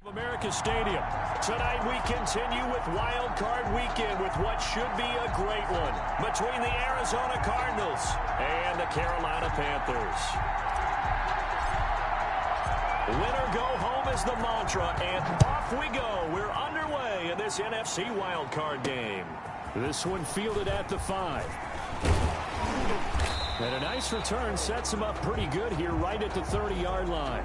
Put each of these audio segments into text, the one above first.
America Stadium. Tonight we continue with Wild Card Weekend with what should be a great one between the Arizona Cardinals and the Carolina Panthers. Winner go home is the mantra, and off we go. We're underway in this NFC Wild Card game. This one fielded at the 5. And a nice return sets him up pretty good here right at the 30-yard line.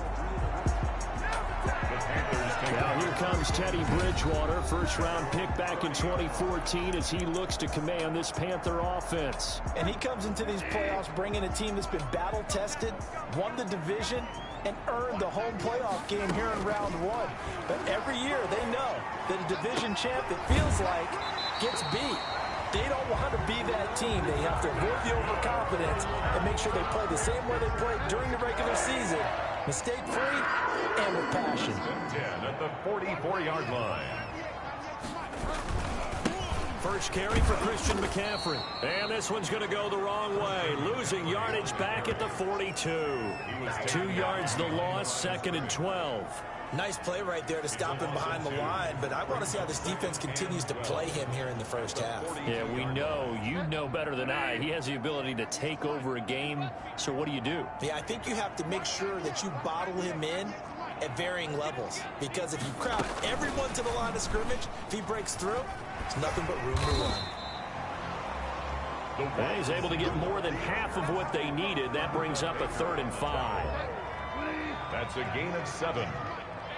Now here comes Teddy Bridgewater, first-round pick back in 2014 as he looks to command this Panther offense. And he comes into these playoffs bringing a team that's been battle-tested, won the division, and earned the home playoff game here in round 1. But every year they know that a division champ, it feels like, gets beat. They don't want to be that team. They have to avoid the overconfidence and make sure they play the same way they played during the regular season. Mistake-free and with passion. 10 at the 44-yard line. First carry for Christian McCaffrey. And this one's going to go the wrong way. Losing yardage back at the 42. 2 yards the loss, 2nd and 12. Nice play right there to stop him behind the line, but I want to see how this defense continues to play him here in the first half. Yeah, we know. You know better than I. He has the ability to take over a game, so what do you do? Yeah, I think you have to make sure that you bottle him in at varying levels, because if you crowd everyone to the line of scrimmage, if he breaks through, it's nothing but room to run. And he's able to get more than half of what they needed. That brings up a 3rd and 5. That's a gain of 7.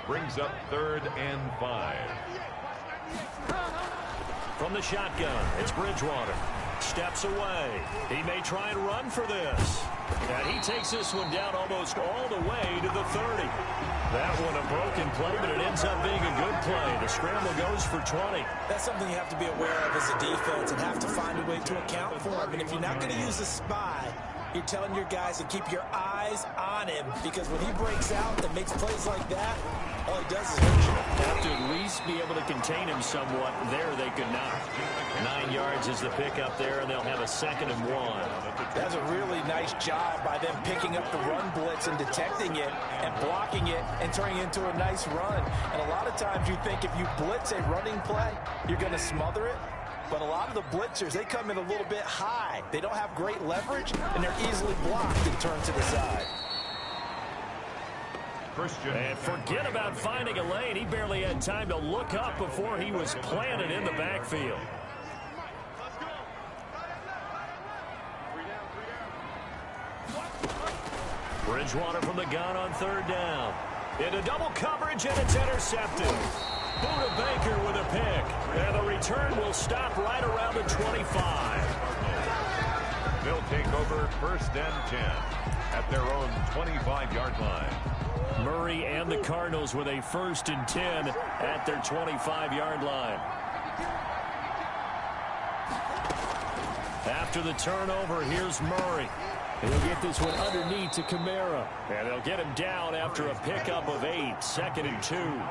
Brings up 3rd and 5. From the shotgun, it's Bridgewater. Steps away. He may try and run for this. And he takes this one down almost all the way to the 30. That one a broken play, but it ends up being a good play. The scramble goes for 20. That's something you have to be aware of as a defense and have to find a way to account for him. And if you're not going to use a spy, you're telling your guys to keep your eyes on him, because when he breaks out and makes plays like that, all he does is hurt you. Have to at least be able to contain him somewhat. There they could not. 9 yards is the pickup there, and they'll have a 2nd and 1. That's a really nice job by them picking up the run blitz and detecting it and blocking it and turning it into a nice run. And a lot of times you think if you blitz a running play, you're going to smother it. But a lot of the blitzers, they come in a little bit high. They don't have great leverage, and they're easily blocked and turned to the side. And forget about finding a lane. He barely had time to look up before he was planted in the backfield. Bridgewater from the gun on 3rd down. Into double coverage, and it's intercepted. Buda Baker with a pick. And the return will stop right around the 25. They'll take over 1st and 10 at their own 25-yard line. Murray and the Cardinals with a 1st and 10 at their 25-yard line. After the turnover, here's Murray. He'll get this one underneath to Kamara. And they'll get him down after a pickup of 8. 2nd and 2.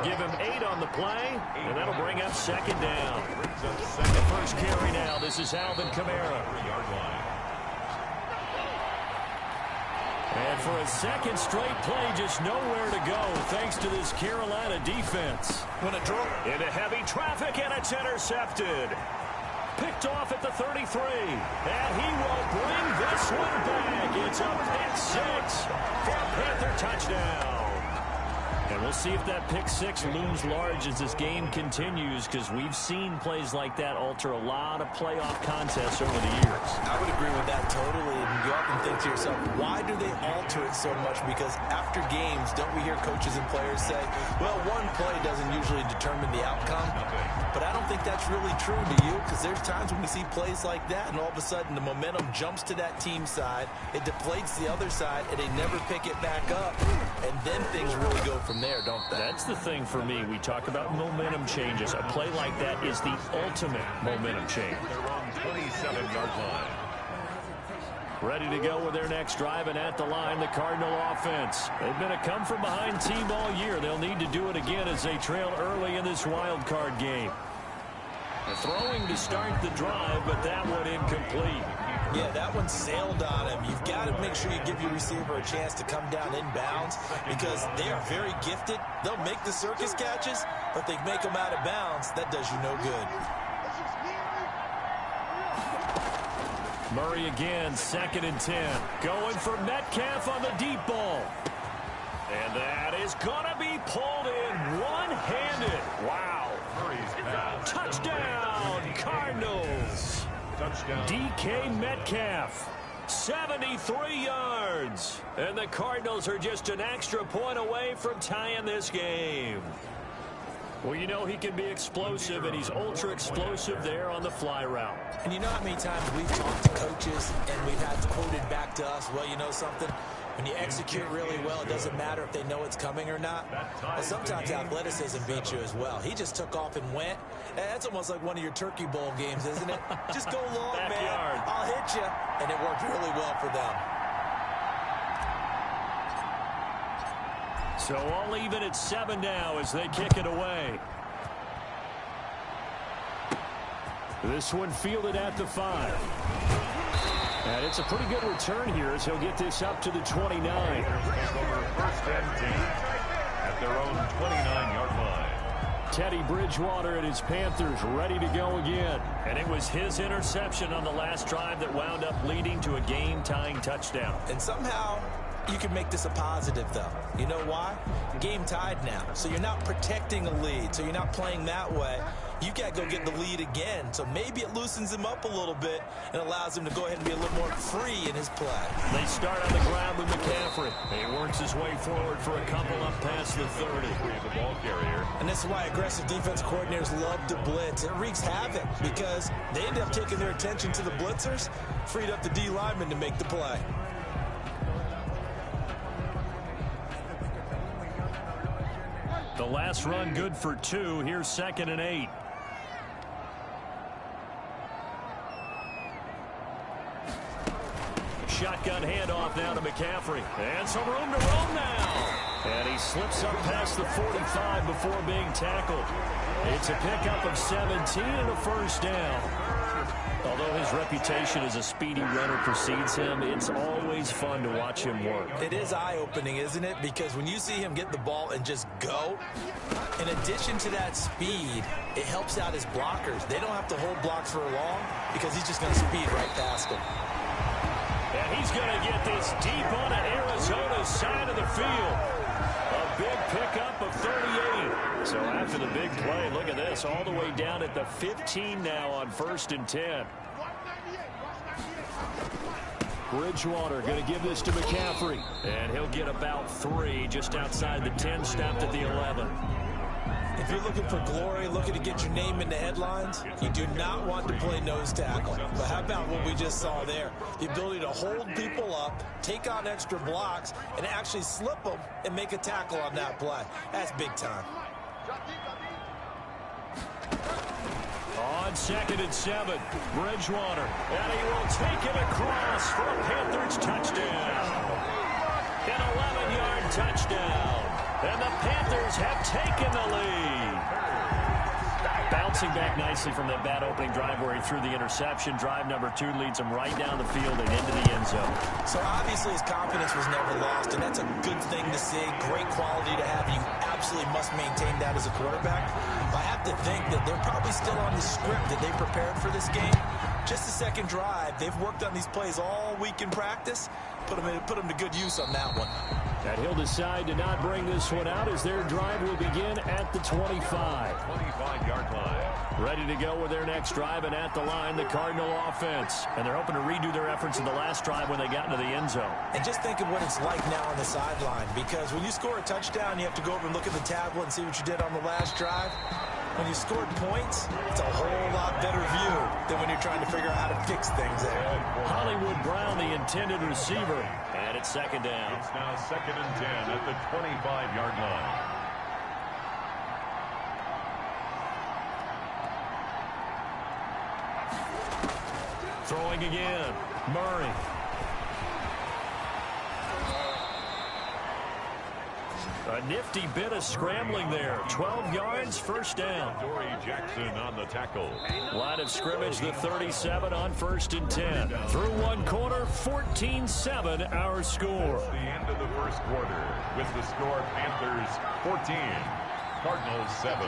Give him 8 on the play, and that'll bring up 2nd down. The first carry now. This is Alvin Kamara. And for a 2nd straight play, just nowhere to go thanks to this Carolina defense. Into heavy traffic, and it's intercepted. Picked off at the 33. And he will bring this one back. It's a pick-6 for a Panther touchdown. And we'll see if that pick-6 looms large as this game continues, because we've seen plays like that alter a lot of playoff contests over the years. I would agree with that totally. And you often think to yourself, why do they alter it so much? Because after games, don't we hear coaches and players say, well, one play doesn't usually determine the outcome? But I don't think that's really true, do you? Because there's times when we see plays like that, and all of a sudden the momentum jumps to that team side, it deflates the other side, and they never pick it back up. And then things really go from there, don't they? That's the thing for me. We talk about momentum changes. A play like that is the ultimate momentum change. They're on 27-yard line. Ready to go with their next drive, and at the line, the Cardinal offense. They've been a come-from-behind team all year. They'll need to do it again as they trail early in this wild card game. Throwing to start the drive, but that one incomplete. Yeah, that one sailed on him. You've got to make sure you give your receiver a chance to come down inbounds because they are very gifted. They'll make the circus catches, but they make them out of bounds. That does you no good. Murray again, 2nd and 10. Going for Metcalf on the deep ball. And that is going to be pulled in one-handed. Wow. Touchdown, Cardinals. Touchdown. DK Metcalf, 73 yards. And the Cardinals are just an extra point away from tying this game. Well, you know he can be explosive, and he's ultra-explosive there on the fly route. And you know how many times we've talked to coaches and we've had quoted back to us, well, you know something? When you execute really well, it doesn't matter if they know it's coming or not. Well, sometimes athleticism beats you as well. He just took off and went. That's almost like one of your Turkey Bowl games, isn't it? Just go long, man. I'll hit you. And it worked really well for them. So all even at 7 now as they kick it away. This one fielded at the 5. And it's a pretty good return here as he'll get this up to the 29. Take over 1st and 10 at their own 29-yard line. Teddy Bridgewater and his Panthers ready to go again. And it was his interception on the last drive that wound up leading to a game-tying touchdown. And somehow you can make this a positive, though. You know why? Game tied now. So you're not protecting a lead. So you're not playing that way. You got to go get the lead again. So maybe it loosens him up a little bit and allows him to go ahead and be a little more free in his play. They start on the ground with McCaffrey. He works his way forward for a couple up past the 30. The ball carrier. And this is why aggressive defense coordinators love to blitz. It wreaks havoc because they end up taking their attention to the blitzers, freed up the D lineman to make the play. The last run good for 2. Here's 2nd and 8. Shotgun handoff now to McCaffrey. And some room to roam now. And he slips up past the 45 before being tackled. It's a pickup of 17 and a 1st down. Although his reputation as a speedy runner precedes him, it's always fun to watch him work. It is eye-opening, isn't it? Because when you see him get the ball and just go, in addition to that speed, it helps out his blockers. They don't have to hold blocks for long because he's just going to speed right past them. And he's going to get this deep on Arizona's side of the field. A big pickup of 38. So after the big play, look at this, all the way down at the 15 now on 1st and 10. Bridgewater going to give this to McCaffrey. And he'll get about 3 just outside the 10, stopped at the 11. If you're looking for glory, looking to get your name in the headlines, you do not want to play nose tackle. But how about what we just saw there? The ability to hold people up, take on extra blocks, and actually slip them and make a tackle on that play. That's big time. On 2nd and 7, Bridgewater. And he will take it across for a Panthers touchdown. An 11-yard touchdown. And the Panthers have taken the lead. Bouncing back nicely from that bad opening drive where he threw the interception. Drive number 2 leads him right down the field and into the end zone. So obviously his confidence was never lost, and that's a good thing to see. Great quality to have. You absolutely must maintain that as a quarterback. But I have to think that they're probably still on the script that they prepared for this game. Just the second drive. They've worked on these plays all week in practice. Put them to good use on that one. And he'll decide to not bring this one out as their drive will begin at the 25. 25-yard line. Ready to go with their next drive, and at the line, the Cardinal offense. And they're hoping to redo their efforts in the last drive when they got into the end zone. And just think of what it's like now on the sideline, because when you score a touchdown, you have to go over and look at the tablet and see what you did on the last drive. When you scored points, it's a whole lot better view than when you're trying to figure out how to fix things there. Hollywood Brown, the intended receiver, and it's 2nd down. It's now 2nd and 10 at the 25-yard line. Throwing again, Murray. A nifty bit of scrambling there. 12 yards, first down. Dory Jackson on the tackle. Line of scrimmage, the 37 on 1st and 10. Through one quarter, 14-7 our score. The end of the first quarter with the score Panthers 14, Cardinals 7.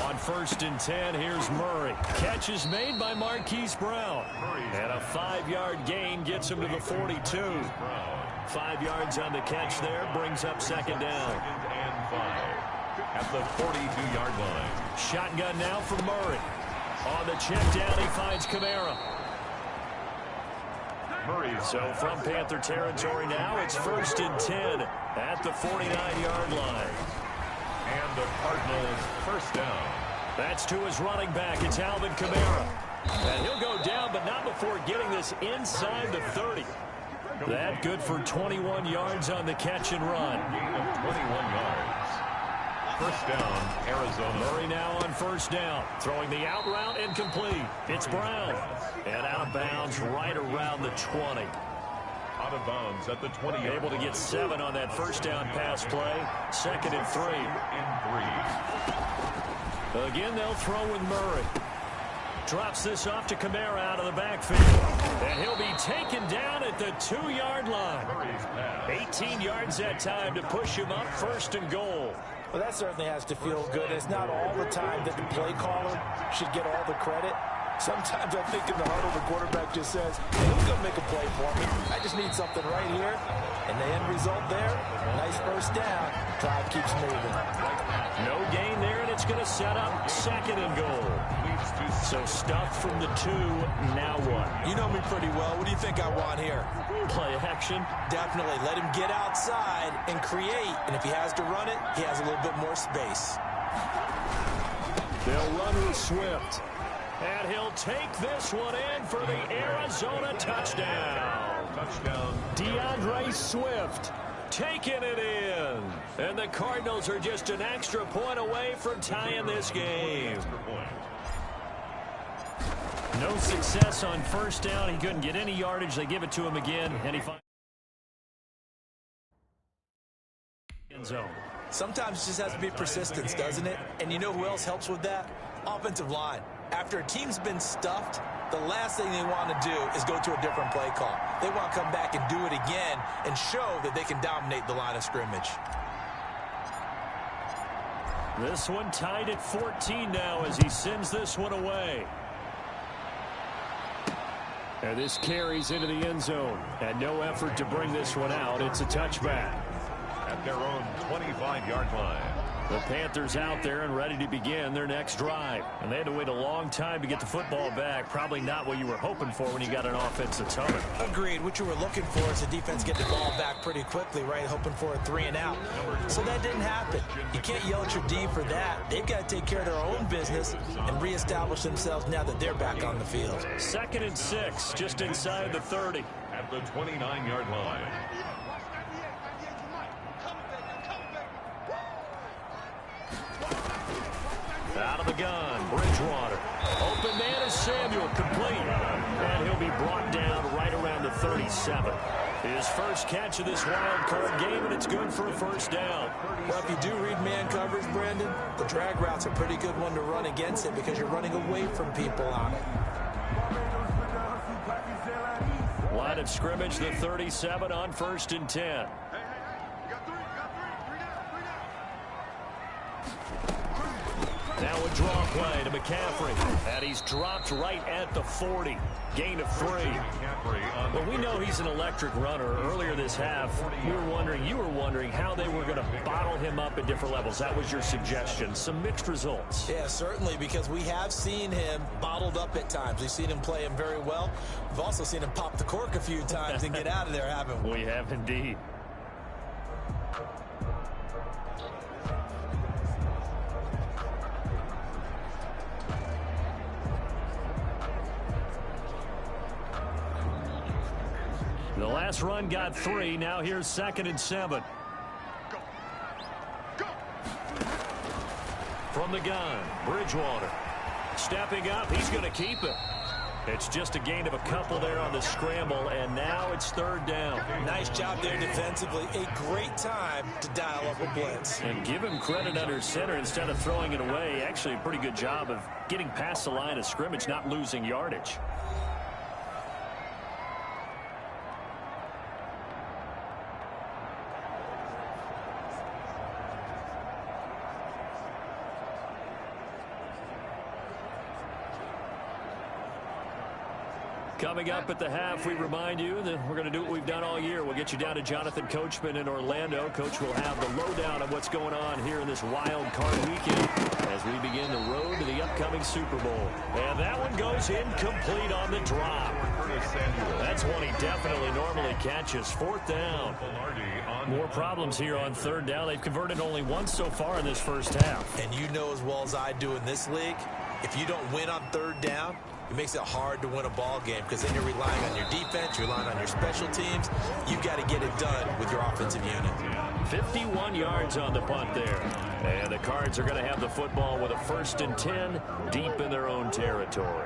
On 1st and 10, here's Murray. Catch is made by Marquise Brown. And a 5-yard gain gets him to the 42. 5 yards on the catch there, brings up second down. 2nd and 5 at the 42-yard line. Shotgun now for Murray. On the check down, he finds Kamara. So from Panther territory now, it's 1st and 10 at the 49-yard line. And the Cardinals first down. That's to his running back. It's Alvin Kamara. And he'll go down, but not before getting this inside the 30. That good for 21 yards on the catch and run. Gain of 21 yards. First down, Arizona. Murray now on first down. Throwing the out route incomplete. It's Brown. And out of bounds right around the 20. Out of bounds at the 20. Able to get 7 on that first down pass play. 2nd and 3. Again, they'll throw with Murray. Drops this off to Kamara out of the backfield. And he'll be taken down at the 2-yard line. 18 yards that time to push him up 1st and goal. Well, that certainly has to feel good. It's not all the time that the play caller should get all the credit. Sometimes I think in the huddle, the quarterback just says, hey, who's going to make a play for me? I just need something right here. And the end result there, nice first down. Drive keeps moving. No gain there, and it's going to set up 2nd and goal. So stuffed from the 2, now what? You know me pretty well. What do you think I want here? Play action. Definitely. Let him get outside and create. And if he has to run it, he has a little bit more space. They'll run with Swift. And he'll take this one in for the Arizona touchdown. Touchdown. DeAndre Swift taking it in. And the Cardinals are just an extra point away from tying this game. No success on first down. He couldn't get any yardage. They give it to him again, and he finds end zone. Sometimes it just has to be persistence, doesn't it? And you know who else helps with that? Offensive line. After a team's been stuffed, the last thing they want to do is go to a different play call. They want to come back and do it again and show that they can dominate the line of scrimmage. This one tied at 14 now as he sends this one away. And this carries into the end zone. And no effort to bring this one out. It's a touchback. At their own 25-yard line. The Panthers out there and ready to begin their next drive. And they had to wait a long time to get the football back. Probably not what you were hoping for when you got an offense that's humming. Agreed. What you were looking for is the defense getting the ball back pretty quickly, right? Hoping for a 3 and out. So that didn't happen. You can't yell at your D for that. They've got to take care of their own business and reestablish themselves now that they're back on the field. 2nd and 6, just inside the 30. At the 29-yard line. Out of the gun, Bridgewater. Open man is Samuel, complete. And he'll be brought down right around the 37. His first catch of this wild card game, and it's good for a first down. Well, if you do read man coverage, Brandon, the drag route's a pretty good one to run against it because you're running away from people on it. Line of scrimmage, the 37 on 1st and 10. Now a draw play to McCaffrey. And he's dropped right at the 40. Gain of 3. Well, we know he's an electric runner. Earlier this half, you were wondering how they were going to bottle him up at different levels. That was your suggestion. Some mixed results. Yeah, certainly, because we have seen him bottled up at times. We've seen him play him very well. We've also seen him pop the cork a few times and get out of there, haven't we? We have indeed. The last run got 3. Now here's 2nd and 7. From the gun, Bridgewater. Stepping up, he's going to keep it. It's just a gain of a couple there on the scramble, and now it's third down. Nice job there defensively. A great time to dial up a blitz. And give him credit under center instead of throwing it away. Actually, a pretty good job of getting past the line of scrimmage, not losing yardage. Coming up at the half, we remind you that we're going to do what we've done all year. We'll get you down to Jonathan Coachman in Orlando. Coach will have the lowdown of what's going on here in this wild card weekend as we begin the road to the upcoming Super Bowl. And that one goes incomplete on the drop. That's one he definitely normally catches. Fourth down. More problems here on third down. They've converted only once so far in this first half. And you know as well as I do in this league, if you don't win on third down, it makes it hard to win a ball game because then you're relying on your defense, you're relying on your special teams. You've got to get it done with your offensive unit. 51 yards on the punt there. And the Cards are going to have the football with a 1st and 10 deep in their own territory.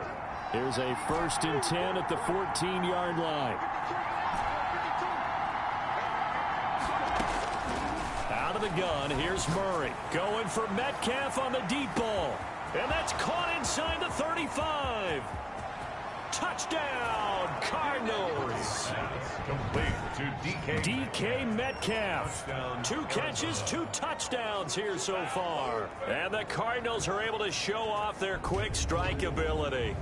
Here's a 1st and 10 at the 14-yard line. Out of the gun, here's Murray. Going for Metcalf on the deep ball. And that's caught inside the 35. Touchdown, Cardinals. Complete to DK Metcalf. 2 catches, 2 touchdowns here so far. And the Cardinals are able to show off their quick strike ability.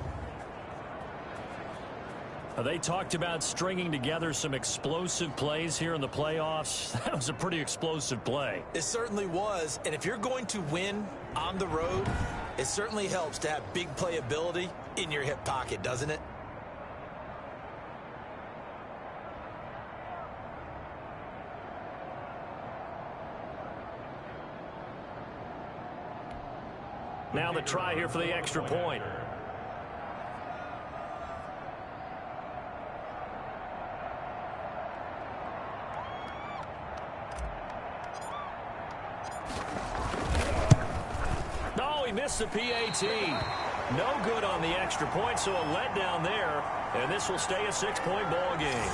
They talked about stringing together some explosive plays here in the playoffs. That was a pretty explosive play. It certainly was. And if you're going to win on the road, it certainly helps to have big playability in your hip pocket, doesn't it? Now the try here for the extra point. Missed the PAT. No good on the extra point, so a letdown there, and this will stay a 6-point ball game.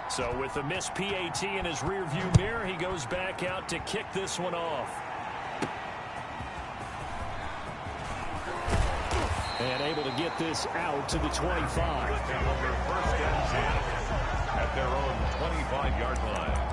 So with the missed PAT in his rearview mirror, he goes back out to kick this one off. And able to get this out to the 25. First and 10. At their own 25-yard line.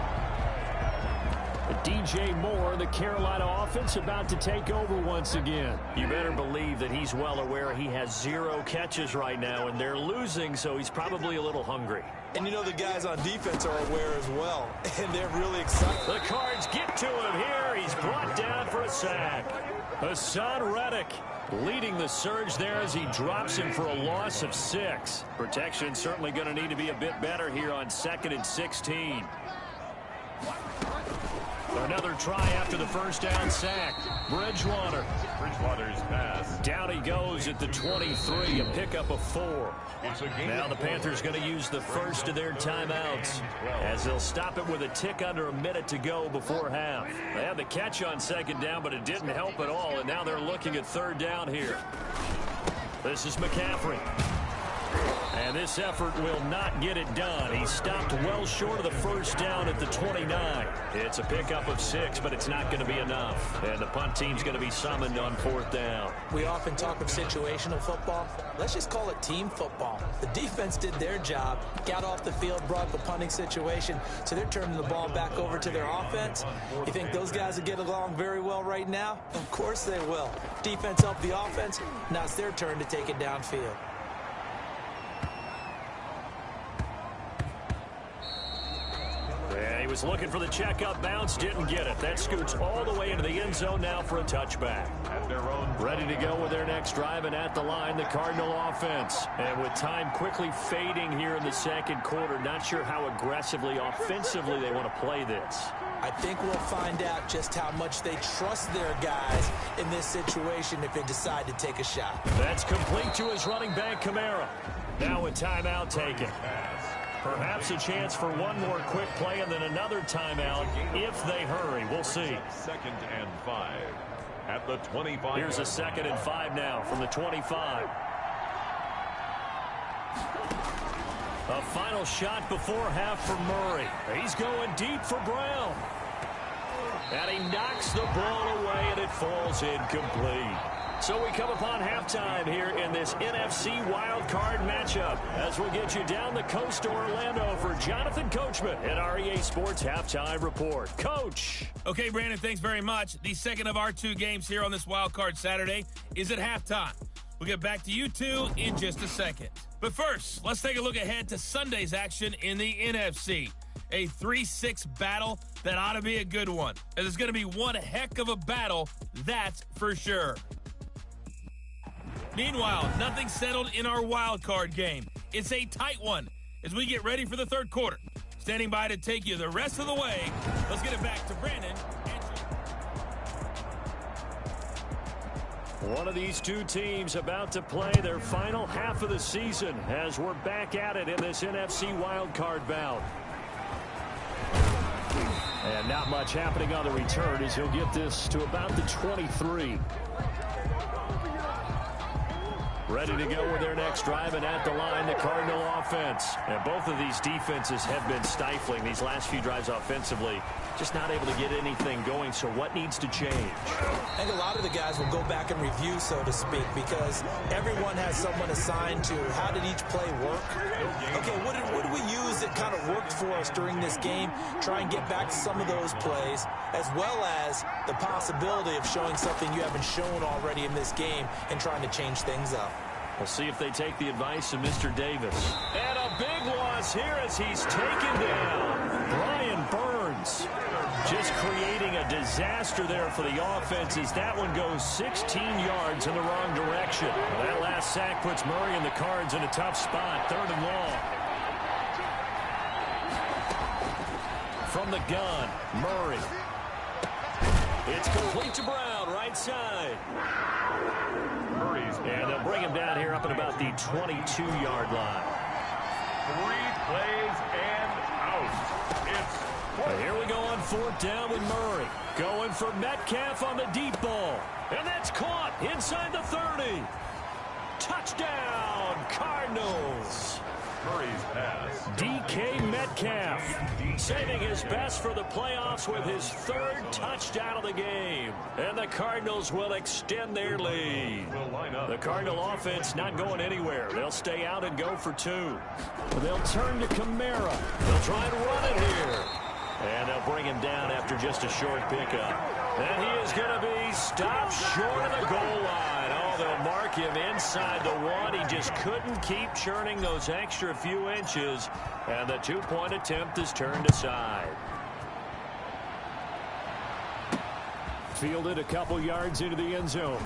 DJ Moore, the Carolina offense, about to take over once again. You better believe that he's well aware he has 0 catches right now, and they're losing, so he's probably a little hungry. And you know the guys on defense are aware as well, and they're really excited. The Cards get to him here. He's brought down for a sack. Hassan Reddick leading the surge there as he drops him for a loss of 6. Protection certainly going to need to be a bit better here on 2nd and 16. Another try after the first down sack. Bridgewater's pass. Down he goes at the 23, a pickup of 4. Now the Panthers going to use the first of their timeouts as they'll stop it with a tick under a minute to go before half. They had the catch on 2nd down, but it didn't help at all, and now they're looking at 3rd down here. This is McCaffrey. And this effort will not get it done. He stopped well short of the first down at the 29. It's a pickup of 6, but it's not going to be enough. And the punt team's going to be summoned on 4th down. We often talk of situational football. Let's just call it team football. The defense did their job, got off the field, brought the punting situation, so they're turning the ball back over to their offense. You think those guys will get along very well right now? Of course they will. Defense helped the offense. Now it's their turn to take it downfield. Yeah, he was looking for the checkup bounce, didn't get it. That scoots all the way into the end zone now for a touchback. Ready to go with their next drive, and at the line, the Cardinal offense. And with time quickly fading here in the 2nd quarter, not sure how aggressively, offensively they want to play this. I think we'll find out just how much they trust their guys in this situation if they decide to take a shot. That's complete to his running back, Kamara. Now a timeout taken. Perhaps a chance for one more quick play and then another timeout if they hurry. We'll see. 2nd and 5 at the 25. Here's a 2nd and 5 now from the 25. A final shot before half for Murray. He's going deep for Brown. And he knocks the ball away, and it falls incomplete. So we come upon halftime here in this NFC wildcard matchup as we get you down the coast to Orlando for Jonathan Coachman at our EA Sports Halftime Report. Coach. Okay, Brandon, thanks very much. The second of our 2 games here on this wildcard Saturday is at halftime. We'll get back to you two in just a second. But first, let's take a look ahead to Sunday's action in the NFC. A 3-6 battle that ought to be a good one. And it's going to be one heck of a battle, that's for sure. Meanwhile, nothing settled in our wild card game. It's a tight one as we get ready for the third quarter. Standing by to take you the rest of the way, let's get it back to Brandon. One of these two teams about to play their final half of the season as we're back at it in this NFC wildcard bout. And not much happening on the return as he'll get this to about the 23. Ready to go with their next drive, and at the line, the Cardinal offense. And both of these defenses have been stifling these last few drives offensively. Just not able to get anything going, so what needs to change? I think a lot of the guys will go back and review, so to speak, because everyone has someone assigned to how did each play work. Okay, what did we use that kind of worked for us during this game? Try and get back to some of those plays, as well as the possibility of showing something you haven't shown already in this game and trying to change things up. We'll see if they take the advice of Mr. Davis. And a big loss here as he's taken down. Brian Burns just creating a disaster there for the offense as that one goes 16 yards in the wrong direction. Well, that last sack puts Murray and the Cards in a tough spot. 3rd and long. From the gun, Murray. It's complete to Brown, right side. And they'll bring him down here up at about the 22-yard line. 3 plays and out. It's here we go on 4th down with Murray. Going for Metcalf on the deep ball. And that's caught inside the 30. Touchdown, Cardinals. Murray's pass. DK Metcalf saving his best for the playoffs with his 3rd touchdown of the game. And the Cardinals will extend their lead. The Cardinal offense not going anywhere. They'll stay out and go for 2. They'll turn to Kamara. They'll try and run it here. And they'll bring him down after just a short pickup. And he is going to be stopped short of the goal line. Oh, they'll mark him inside the 1. He just couldn't keep churning those extra few inches. And the 2-point attempt is turned aside. Fielded a couple yards into the end zone.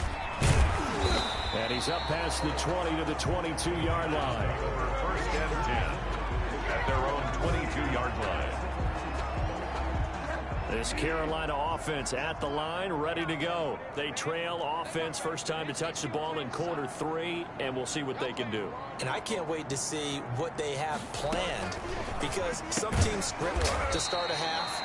And he's up past the 20 to the 22-yard line. 1st and 10 at their own 22-yard line. This Carolina offense at the line, ready to go. They trail offense, first time to touch the ball in quarter 3, and we'll see what they can do. And I can't wait to see what they have planned, because some teams script to start a half.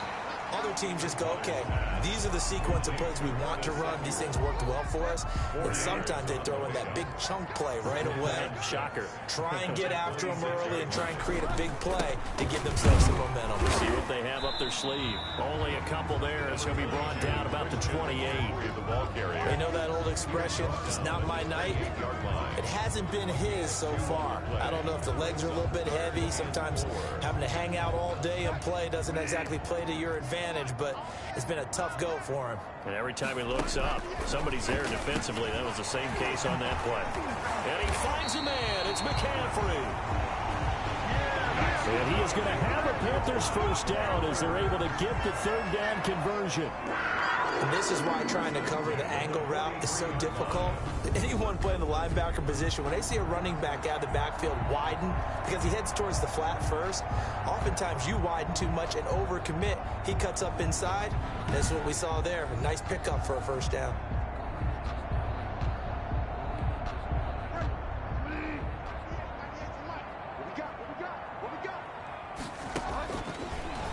Other teams just go, okay, these are the sequence of plays we want to run. These things worked well for us. And sometimes they throw in that big chunk play right away. Shocker. Try and get after them early and try and create a big play to give themselves some momentum. See what they have up their sleeve. Only a couple there. It's going to be brought down about the 28. They know that old expression, it's not my night. It hasn't been his so far. I don't know if the legs are a little bit heavy. Sometimes having to hang out all day and play doesn't exactly play to your advantage, but it's been a tough go for him. And every time he looks up, somebody's there defensively. That was the same case on that play. And he finds a man. It's McCaffrey. And he is going to have a Panthers first down as they're able to get the 3rd down conversion. And this is why trying to cover the angle route is so difficult. Anyone playing the linebacker position, when they see a running back out of the backfield widen, because he heads towards the flat first, oftentimes you widen too much and overcommit. He cuts up inside. That's what we saw there. A nice pickup for a first down.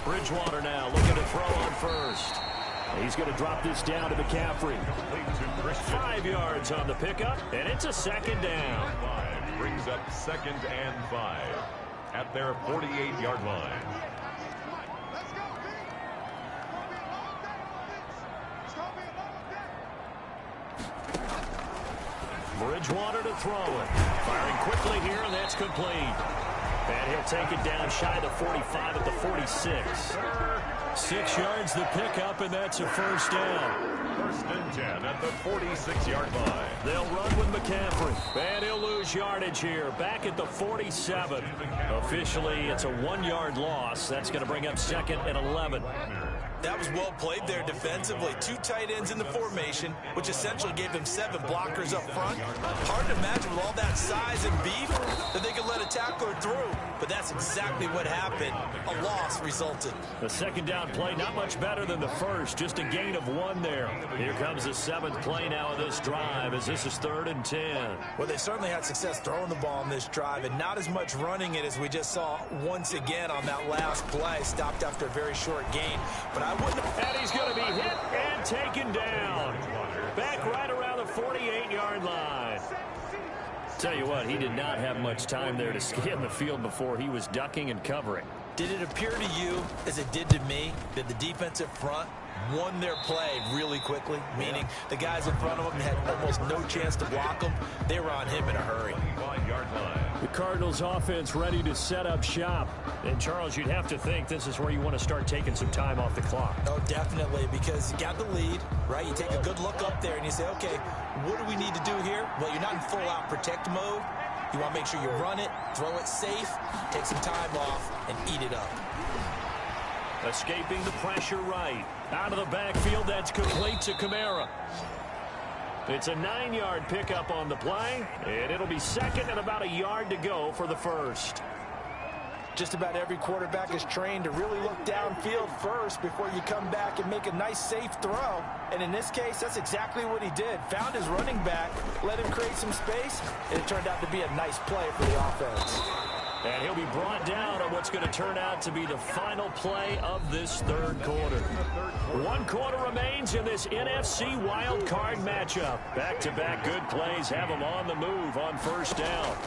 Bridgewater now looking to throw on first. He's going to drop this down to McCaffrey. 5 yards on the pickup, and it's a second down. Brings up 2nd and 5 at their 48-yard line. Bridgewater to throw it. Firing quickly here, and that's complete. And he'll take it down shy of the 45 at the 46. 6 yards the pickup, and that's a first down. 1st and 10 at the 46-yard line. They'll run with McCaffrey. And he'll lose yardage here. Back at the 47. Officially, it's a 1-yard loss. That's going to bring up 2nd and 11. That was well played there defensively. 2 tight ends in the formation, which essentially gave them 7 blockers up front. Hard to imagine with all that size and beef that they could let a tackler through. But that's exactly what happened. A loss resulted. The second down play, not much better than the first. Just a gain of 1 there. Here comes the 7th play now of this drive as this is 3rd and 10. Well, they certainly had success throwing the ball in this drive and not as much running it as we just saw once again on that last play. Stopped after a very short gain. But I wouldn't have... And he's going to be hit and taken down. Back right around the 48-yard line. Tell you what, he did not have much time there to scan the field before he was ducking and covering. Did it appear to you, as it did to me, that the defensive front won their play really quickly? Meaning the guys in front of them had almost no chance to block them. They were on him in a hurry. The Cardinals offense ready to set up shop. And Charles, you'd have to think this is where you want to start taking some time off the clock. Oh, definitely, because you got the lead, right? You take a good look up there and you say, okay, what do we need to do here? Well, you're not in full-out protect mode. You want to make sure you run it, throw it safe, take some time off, and eat it up. Escaping the pressure right. Out of the backfield, that's complete to Kamara. It's a 9-yard pickup on the play, and it'll be 2nd and about a yard to go for the first. Just about every quarterback is trained to really look downfield first before you come back and make a nice, safe throw. And in this case, that's exactly what he did. Found his running back, let him create some space, and it turned out to be a nice play for the offense. And he'll be brought down on what's going to turn out to be the final play of this 3rd quarter. 1 quarter remains in this NFC wild card matchup. Back-to-back good plays have them on the move on 1st down.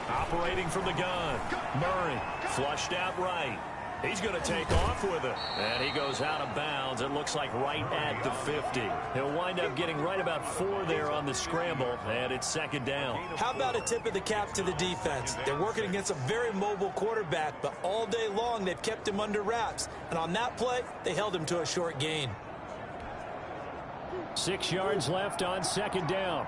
Operating from the gun, Murray flushed out right. He's going to take off with it. And he goes out of bounds. It looks like right at the 50. He'll wind up getting right about 4 there on the scramble, and it's 2nd down. How about a tip of the cap to the defense? They're working against a very mobile quarterback, but all day long they've kept him under wraps. And on that play, they held him to a short gain. 6 yards left on 2nd down.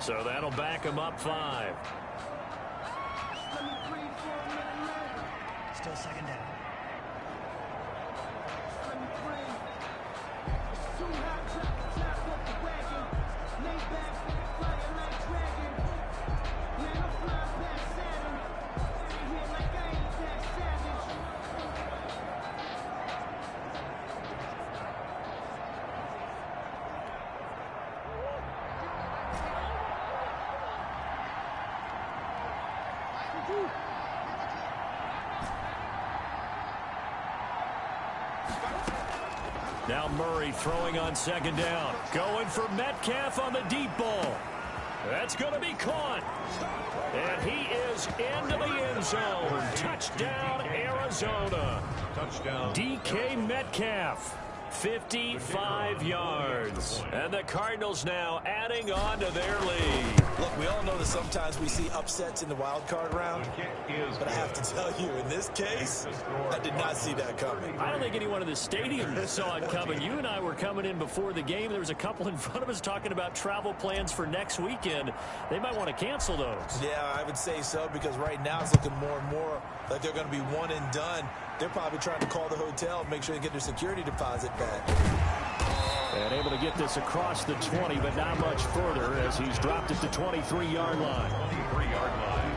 So that'll back him up 5. Still 2nd down. Now Murray throwing on 2nd down. Going for Metcalf on the deep ball. That's going to be caught. And he is into the end zone. Touchdown, Arizona. Touchdown. DK Metcalf. 55 yards. And the Cardinals now adding on to their lead. Look, we all know that sometimes we see upsets in the wild card round, but I have to tell you, in this case, I did not see that coming. I don't think anyone in the stadium saw it coming. You and I were coming in before the game. There was a couple in front of us talking about travel plans for next weekend. They might want to cancel those. Yeah, I would say so, because right now it's looking more and more like they're going to be one and done. They're probably trying to call the hotel and make sure they get their security deposit back. And able to get this across the 20, but not much further as he's dropped it to 23-yard line. 23-yard line.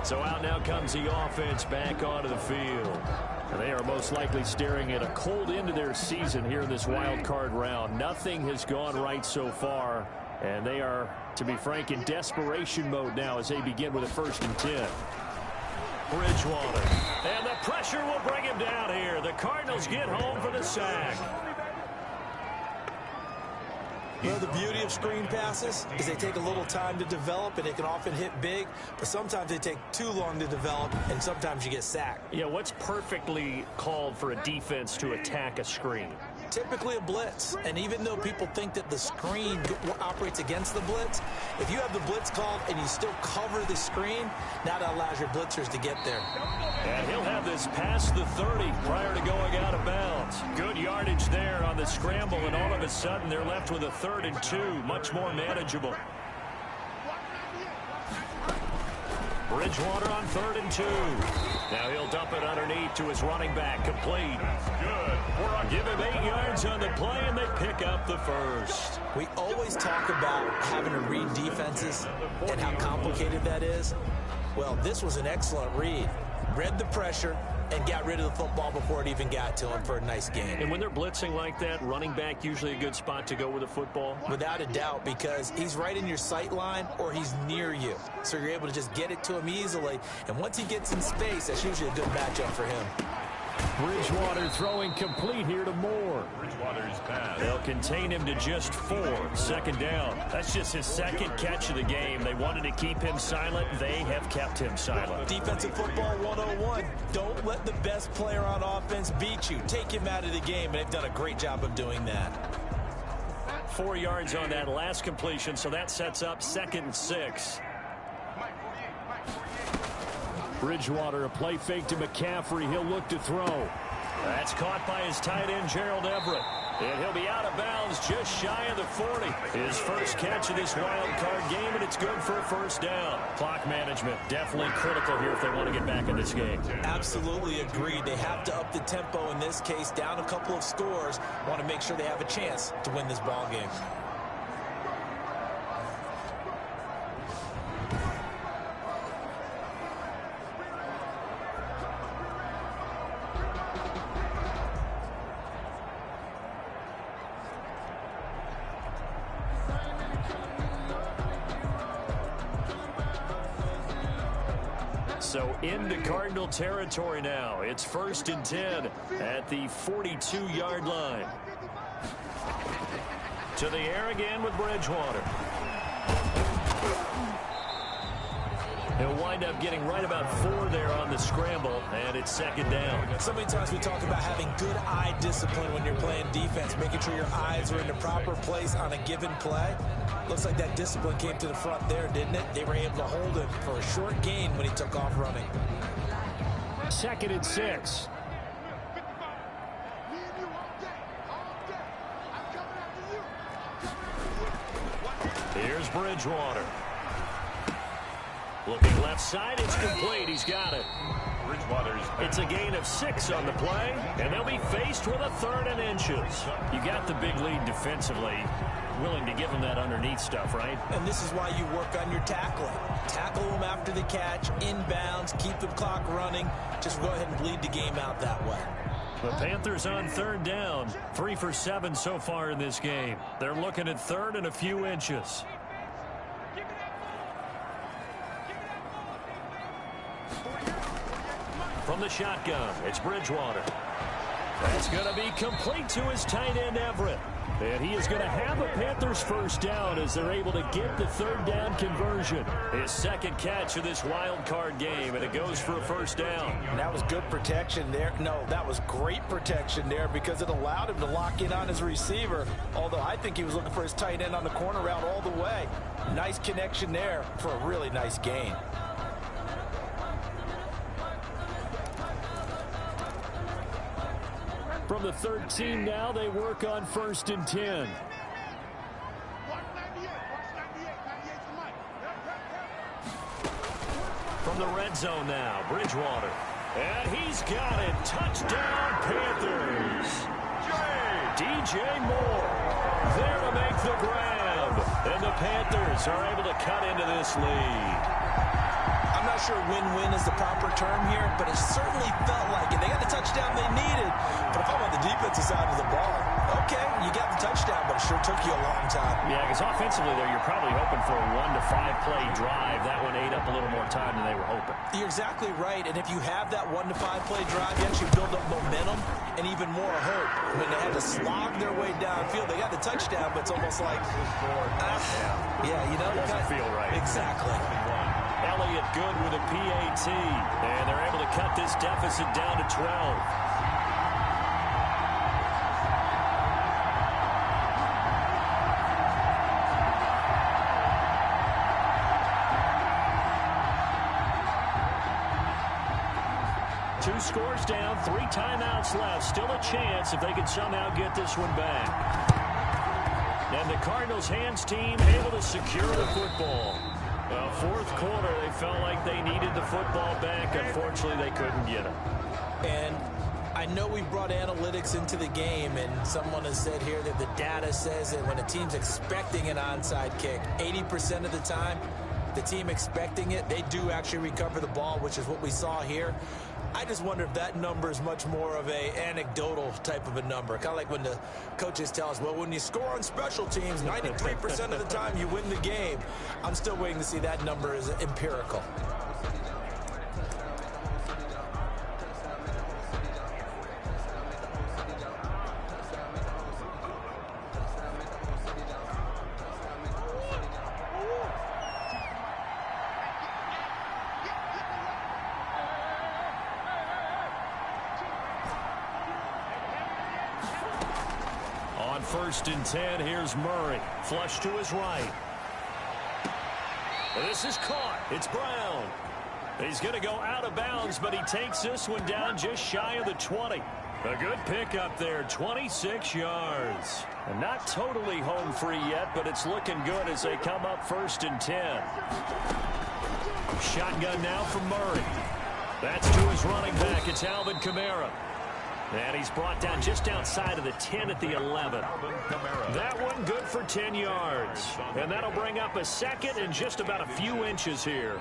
So out now comes the offense back onto the field. And they are most likely staring at a cold end to their season here in this wild card round. Nothing has gone right so far, and they are, to be frank, in desperation mode now as they begin with a 1st and 10. Bridgewater. And the pressure will bring him down here. The Cardinals get home for the sack. You know, the beauty of screen passes is they take a little time to develop, and they can often hit big, but sometimes they take too long to develop, and sometimes you get sacked. Yeah, what's perfectly called for a defense to attack a screen? Typically a blitz, and even though people think that the screen operates against the blitz, if you have the blitz called and you still cover the screen, now that allows your blitzers to get there. And he'll have this past the 30 prior to going out of bounds. Good yardage there on the scramble, and all of a sudden they're left with a 3rd and 2, much more manageable. Bridgewater on 3rd and 2. Now he'll dump it underneath to his running back. Complete. Good. Give him 8 yards on the play, and they pick up the 1st. We always talk about having to read defenses and how complicated that is. Well, this was an excellent read. Read the pressure and got rid of the football before it even got to him for a nice gain. And when they're blitzing like that, running back usually a good spot to go with the football? Without a doubt, because he's right in your sight line or he's near you. So you're able to just get it to him easily. And once he gets in space, that's usually a good matchup for him. Bridgewater throwing complete here to Moore. Bridgewater's pass. They'll contain him to just 4. 2nd down. That's just his 2nd catch of the game. They wanted to keep him silent. They have kept him silent. Defensive football 101. Don't let the best player on offense beat you. Take him out of the game, and they've done a great job of doing that. 4 yards on that last completion, so that sets up 2nd and 6. Bridgewater, a play fake to McCaffrey. He'll look to throw. That's caught by his tight end, Gerald Everett. And he'll be out of bounds just shy of the 40. His first catch of this wild card game, and it's good for a 1st down. Clock management definitely critical here if they want to get back in this game. Absolutely agreed. They have to up the tempo in this case, down a couple of scores. Want to make sure they have a chance to win this ball game. So into Cardinal territory now. It's 1st and 10 at the 42-yard line. To the air again with Bridgewater. He'll wind up getting right about 4 there on the scramble, and it's 2nd down. So many times we talk about having good eye discipline when you're playing defense, making sure your eyes are in the proper place on a given play. Looks like that discipline came to the front there, didn't it? They were able to hold him for a short gain when he took off running. 2nd and 6. Here's Bridgewater. Looking left side, it's complete. He's got it. Bridgewater's pass. It's a gain of 6 on the play, and they'll be faced with a 3rd and inches. You got the big lead defensively. Willing to give him that underneath stuff, right? And this is why you work on your tackling. Tackle them after the catch, inbounds, keep the clock running. Just go ahead and bleed the game out that way. The Panthers on 3rd down. 3 for 7 so far in this game. They're looking at 3rd and a few inches. From the shotgun, it's Bridgewater. That's going to be complete to his tight end, Everett. And he is going to have a Panthers 1st down as they're able to get the 3rd down conversion. His 2nd catch of this wild card game, and it goes for a 1st down. And that was good protection there. No, that was great protection there because it allowed him to lock in on his receiver, although I think he was looking for his tight end on the corner route all the way. Nice connection there for a really nice gain. From the 13 now, they work on 1st and 10. From the red zone now, Bridgewater. And he's got it. Touchdown, Panthers. DJ Moore there to make the grab. And the Panthers are able to cut into this lead. I'm not sure win-win is the proper term here, but it certainly felt like it. They got the touchdown they needed. But if I'm on the defensive side of the ball, okay, you got the touchdown, but it sure took you a long time. Yeah, because offensively there, you're probably hoping for a 1 to 5 play drive. That one ate up a little more time than they were hoping. You're exactly right, and if you have that 1 to 5 play drive, you actually build up momentum and even more hope. When they had to slog their way downfield, they got the touchdown, but it's almost like, yeah, you know, it doesn't feel right. Exactly. Elliott good with a PAT, and they're able to cut this deficit down to 12. Two scores down, 3 timeouts left. Still a chance if they can somehow get this one back. And the Cardinals hands team able to secure the football. Well, fourth quarter, they felt like they needed the football back. Unfortunately, they couldn't get it. And I know we brought analytics into the game, and someone has said here that the data says that when a team's expecting an onside kick, 80% of the time, the team expecting it, they do actually recover the ball, which is what we saw here. I just wonder if that number is much more of a anecdotal type of a number. Kind of like when the coaches tell us, well, when you score on special teams, 93% of the time you win the game. I'm still waiting to see that number is empirical. On 1st and 10, here's Murray. Flush to his right. This is caught. It's Brown. He's going to go out of bounds, but he takes this one down just shy of the 20. A good pickup there, 26 yards. And not totally home free yet, but it's looking good as they come up 1st and 10. Shotgun now from Murray. That's to his running back. It's Alvin Kamara. And he's brought down just outside of the 10 at the 11. That one good for 10 yards. And that'll bring up a second and just about a few inches here.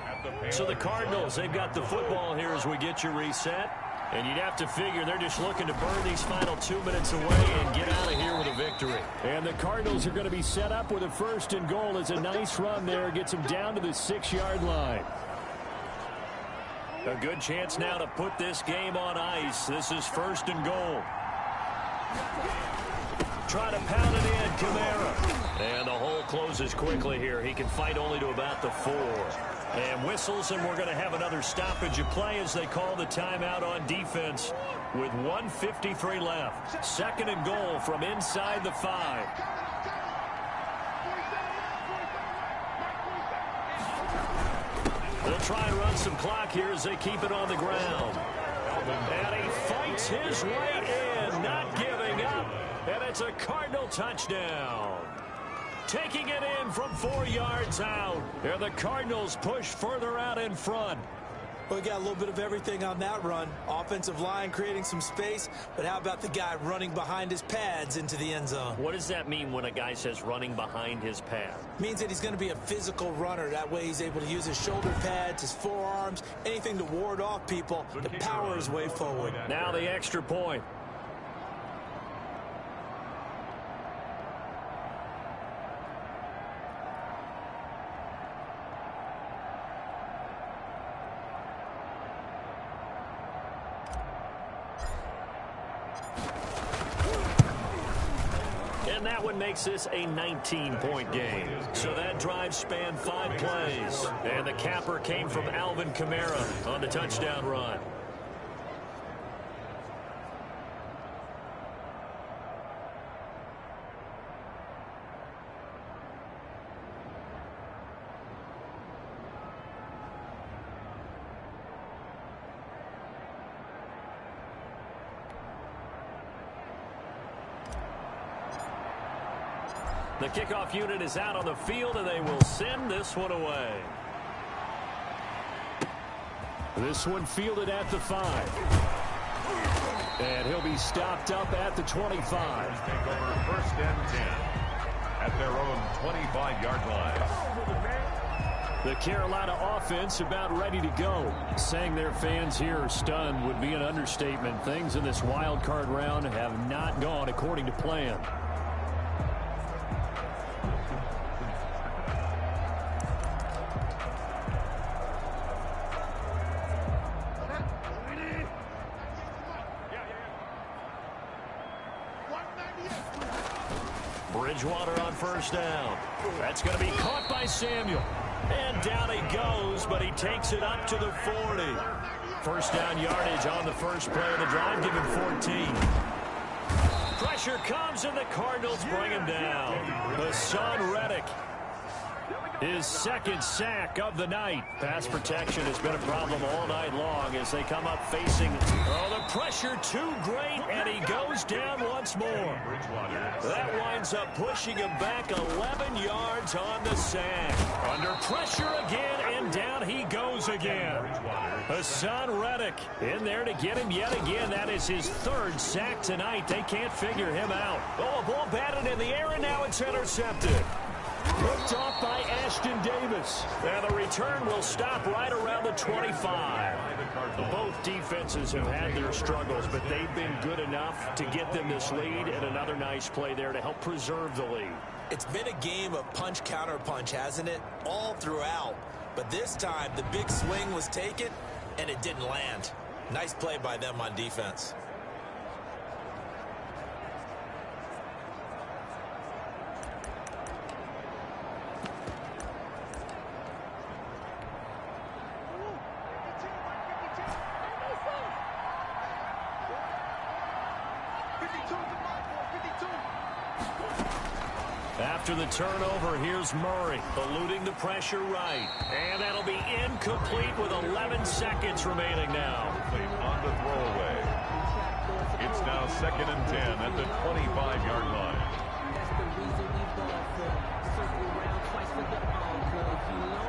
So the Cardinals, they've got the football here as we get you reset. And you'd have to figure they're just looking to burn these final 2 minutes away and get out of here with a victory. And the Cardinals are going to be set up with a 1st and goal. It's a nice run there. Gets them down to the 6-yard line. A good chance now to put this game on ice. This is 1st and goal. Try to pound it in, Kamara. And the hole closes quickly here. He can fight only to about the 4. And whistles, and we're going to have another stoppage of play as they call the timeout on defense with 1:53 left. 2nd and goal from inside the 5. They'll try and run some clock here as they keep it on the ground. And he fights his way in, not giving up. And it's a Cardinal touchdown. Taking it in from 4 yards out. And the Cardinals push further out in front. Well, we got a little bit of everything on that run. Offensive line creating some space, but how about the guy running behind his pads into the end zone? What does that mean when a guy says running behind his pad? Means that he's going to be a physical runner. That way he's able to use his shoulder pads, his forearms, anything to ward off people to power his way forward. Now the extra point. And that one makes this a 19-point game. So that drive spanned 5 plays. And the capper came from Alvin Kamara on the touchdown run. The kickoff unit is out on the field, and they will send this one away. This one fielded at the 5. And he'll be stopped up at the 25. Take over first and 10 at their own 25-yard line. The Carolina offense about ready to go. Saying their fans here are stunned would be an understatement. Things in this wild card round have not gone according to plan. Bridgewater on first down. That's going to be caught by Samuel. And down he goes, but he takes it up to the 40. First down yardage on the first play of the drive. Give him 14. Pressure comes, and the Cardinals bring him down. Hassan Reddick, his second sack of the night. Pass protection has been a problem all night long as they come up facing. Oh, the pressure too great, and he goes down once more. That winds up pushing him back 11 yards on the sack. Under pressure again, and down he goes again. Hassan Reddick in there to get him yet again. That is his third sack tonight. They can't figure him out. Oh, a ball batted in the air, and now it's intercepted. Picked off by Ashton Davis. And the return will stop right around the 25. Both defenses have had their struggles, but they've been good enough to get them this lead, and another nice play there to help preserve the lead. It's been a game of punch, counter punch, hasn't it? All throughout. But this time, the big swing was taken, and it didn't land. Nice play by them on defense. After the turnover, here's Murray, eluding the pressure right. And that'll be incomplete with 11 seconds remaining now. On the throwaway. It's now 2nd and 10 at the 25-yard line. That's the reason we ball for. Circle around twice for the encore. If you know,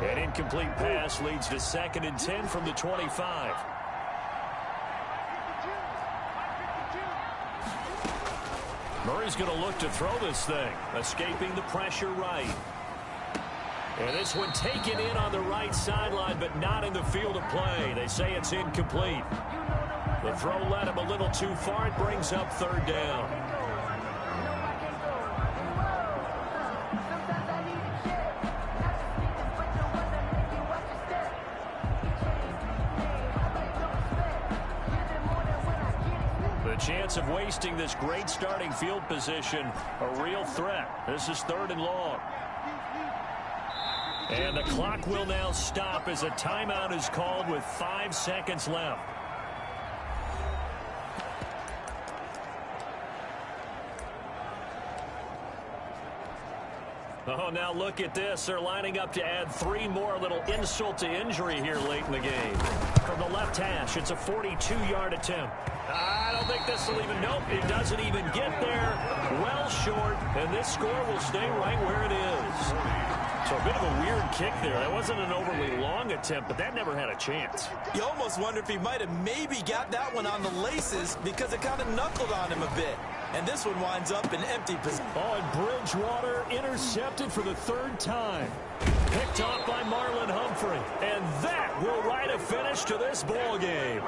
you know. An incomplete pass leads to 2nd and 10 from the 25. Murray's going to look to throw this thing, escaping the pressure right. And this one taken in on the right sideline, but not in the field of play. They say it's incomplete. The throw led him a little too far. It brings up 3rd down. Chance of wasting this great starting field position, a real threat. This is 3rd and long. And the clock will now stop as a timeout is called with 5 seconds left. Oh, now look at this. They're lining up to add 3 more. Little insult to injury here late in the game. From the left hash, it's a 42-yard attempt. I don't think this will even, nope, it doesn't even get there. Well short, and this score will stay right where it is. So a bit of a weird kick there. That wasn't an overly long attempt, but that never had a chance. You almost wonder if he might have maybe got that one on the laces because it kind of knuckled on him a bit. And this one winds up in empty position. Oh, and Bridgewater intercepted for the 3rd time. Picked off by Marlon Humphrey. And that will write a finish to this ball game.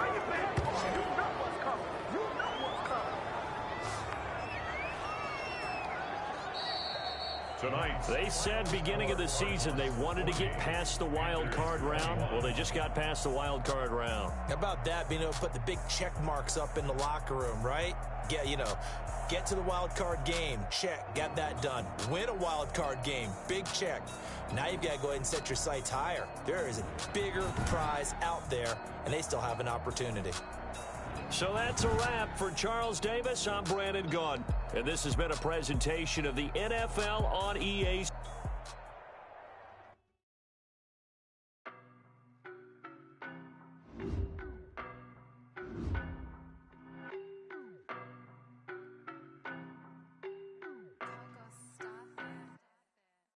Tonight, they said beginning of the season they wanted to get past the wild card round. Well, they just got past the wild card round. How about that, being able to put the big check marks up in the locker room, right? Get to the wild card game. Check. Got that done. Win a wild card game. Big check. Now you've got to go ahead and set your sights higher. There is a bigger prize out there, and they still have an opportunity. So that's a wrap for Charles Davis. I'm Brandon Gaudin, and this has been a presentation of the NFL on EA.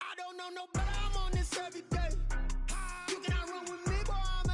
I don't know no better, I'm on this every day. You cannot run with me, boy, I'm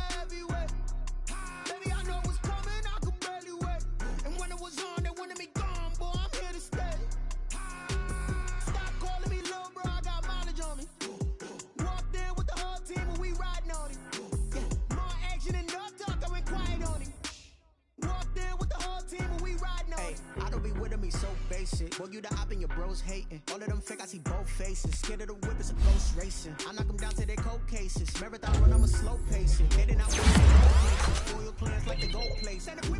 Rivalry with him, he's so basic. Boy, you the op and your bros hating. All of them fake, I see both faces. Scared of the whip, it's a close racing. I knock them down to their cold cases. Marathon run, I'm a slow pacing. Heading out with the gold places. Spoil plans like the gold place. And if we